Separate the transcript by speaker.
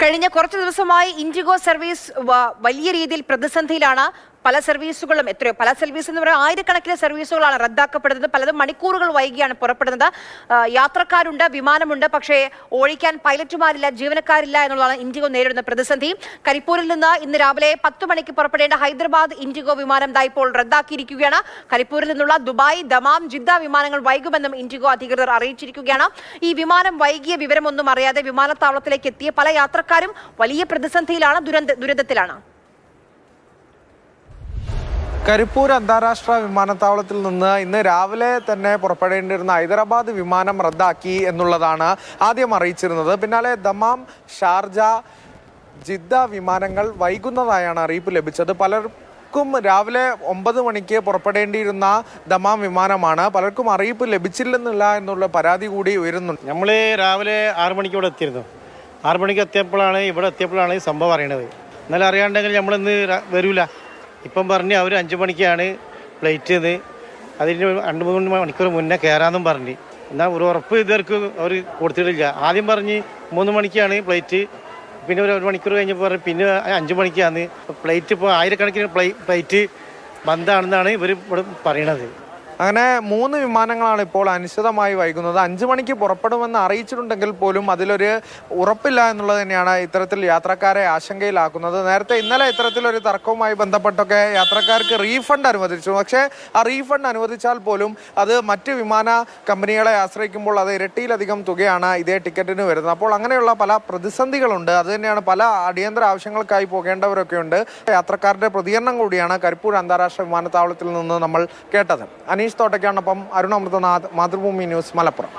Speaker 1: കഴിഞ്ഞ കുറച്ച് ദിവസമായി ഇൻഡിഗോ സർവീസ് വലിയ രീതിയിൽ പ്രതിസന്ധിയിലാണ്. പല സർവീസുകളും പല സർവീസ് എന്ന് പറയുന്നത് ആയിരക്കണക്കിന് സർവീസുകളാണ് റദ്ദാക്കപ്പെടുന്നത്. പലതും മണിക്കൂറുകൾ വൈകിയാണ് പുറപ്പെടുന്നത്. യാത്രക്കാരുണ്ട്, വിമാനമുണ്ട്, പക്ഷേ ഓടിക്കാൻ പൈലറ്റുമാരില്ല, ജീവനക്കാരില്ല എന്നുള്ളതാണ് ഇൻഡിഗോ നേരിടുന്ന പ്രതിസന്ധി. കരിപ്പൂരിൽ നിന്ന് ഇന്ന് രാവിലെ 10 മണിക്ക് പുറപ്പെടേണ്ട ഹൈദരാബാദ് ഇൻഡിഗോ വിമാനം ഇപ്പോൾ റദ്ദാക്കിയിരിക്കുകയാണ്. കരിപ്പൂരിൽ നിന്നുള്ള ദുബായ്, ദമാം, ജിദ്ദ വിമാനങ്ങൾ വൈകുമെന്നും ഇൻഡിഗോ അധികൃതർ അറിയിച്ചിരിക്കുകയാണ്. ഈ വിമാനം വൈകിയ വിവരമൊന്നും അറിയാതെ വിമാനത്താവളത്തിലേക്ക് എത്തിയ പല യാത്രക്കാരും വലിയ പ്രതിസന്ധിയിലാണ്, ദുരന്തത്തിലാണ്.
Speaker 2: കരിപ്പൂർ അന്താരാഷ്ട്ര വിമാനത്താവളത്തിൽ നിന്ന് ഇന്ന് രാവിലെ തന്നെ പുറപ്പെടേണ്ടിയിരുന്ന ഹൈദരാബാദ് വിമാനം റദ്ദാക്കി എന്നുള്ളതാണ് ആദ്യം അറിയിച്ചിരുന്നത്. പിന്നാലെ ദമാം, ഷാർജ, ജിദ്ദ വിമാനങ്ങൾ വൈകുന്നതായാണ് അറിയിപ്പ് ലഭിച്ചത്. പലർക്കും രാവിലെ 9 മണിക്ക് പുറപ്പെടേണ്ടിയിരുന്ന ദമാം വിമാനമാണ്. പലർക്കും അറിയിപ്പ് ലഭിച്ചില്ലെന്നില്ല എന്നുള്ള പരാതി കൂടി ഉയരുന്നുണ്ട്.
Speaker 3: നമ്മൾ രാവിലെ 6 മണിക്ക് ഇവിടെ എത്തിയിരുന്നു. 6 മണിക്ക് എത്തിയപ്പോഴാണ് ഈ സംഭവം അറിയണത്. എന്നാലും അറിയാണ്ടെങ്കിൽ നമ്മളിന്ന് വരൂല. ഇപ്പം പറഞ്ഞ് അവർ 5 മണിക്കാണ് ഫ്ലൈറ്റ് എന്ന്, അതിന് 2-3 മണിക്കൂർ മുന്നേ കയറാമെന്നും പറഞ്ഞ്. എന്നാൽ ഒരു ഉറപ്പ് ഇതുവർക്ക് അവർ കൊടുത്തിട്ടില്ല. ആദ്യം പറഞ്ഞ് 3 മണിക്കാണ് ഫ്ലൈറ്റ്, പിന്നെ ഒരു മണിക്കൂർ കഴിഞ്ഞപ്പോൾ പറഞ്ഞ് പിന്നെ 5 മണിക്കാണ് ഫ്ലൈറ്റ്. ഇപ്പോൾ ആയിരക്കണക്കിന് ഫ്ലൈറ്റ് ബന്ധാണെന്നാണ് ഇവർ ഇവിടെ പറയണത്.
Speaker 2: അങ്ങനെ 3 വിമാനങ്ങളാണ് ഇപ്പോൾ അനിശ്ചിതമായി വൈകുന്നത്. 5 മണിക്ക് പുറപ്പെടുമെന്ന് അറിയിച്ചിട്ടുണ്ടെങ്കിൽ പോലും അതിലൊരു ഉറപ്പില്ല എന്നുള്ളത് തന്നെയാണ് ഇത്തരത്തിൽ യാത്രക്കാരെ ആശങ്കയിലാക്കുന്നത്. നേരത്തെ ഇന്നലെ ഇത്തരത്തിലൊരു തർക്കവുമായി ബന്ധപ്പെട്ടൊക്കെ യാത്രക്കാർക്ക് റീഫണ്ട് അനുവദിച്ചു. പക്ഷേ ആ റീഫണ്ട് അനുവദിച്ചാൽ പോലും അത് മറ്റ് വിമാന കമ്പനികളെ ആശ്രയിക്കുമ്പോൾ അത് ഇരട്ടിയിലധികം തുകയാണ് ഇതേ ടിക്കറ്റിന് വരുന്നത്. അപ്പോൾ അങ്ങനെയുള്ള പല പ്രതിസന്ധികളുണ്ട്. അത് തന്നെയാണ് പല അടിയന്തര ആവശ്യങ്ങൾക്കായി പോകേണ്ടവരൊക്കെ ഉണ്ട്. യാത്രക്കാരുടെ പ്രതികരണം കൂടിയാണ് കരിപ്പൂർ അന്താരാഷ്ട്ര വിമാനത്താവളത്തിൽ നിന്ന് നമ്മൾ കേട്ടത്. അനീഷ് തോട്ടയ്ക്കാണൊപ്പം അരുൺ അമൃതനാഥ്, മാതൃഭൂമി ന്യൂസ്, മലപ്പുറം.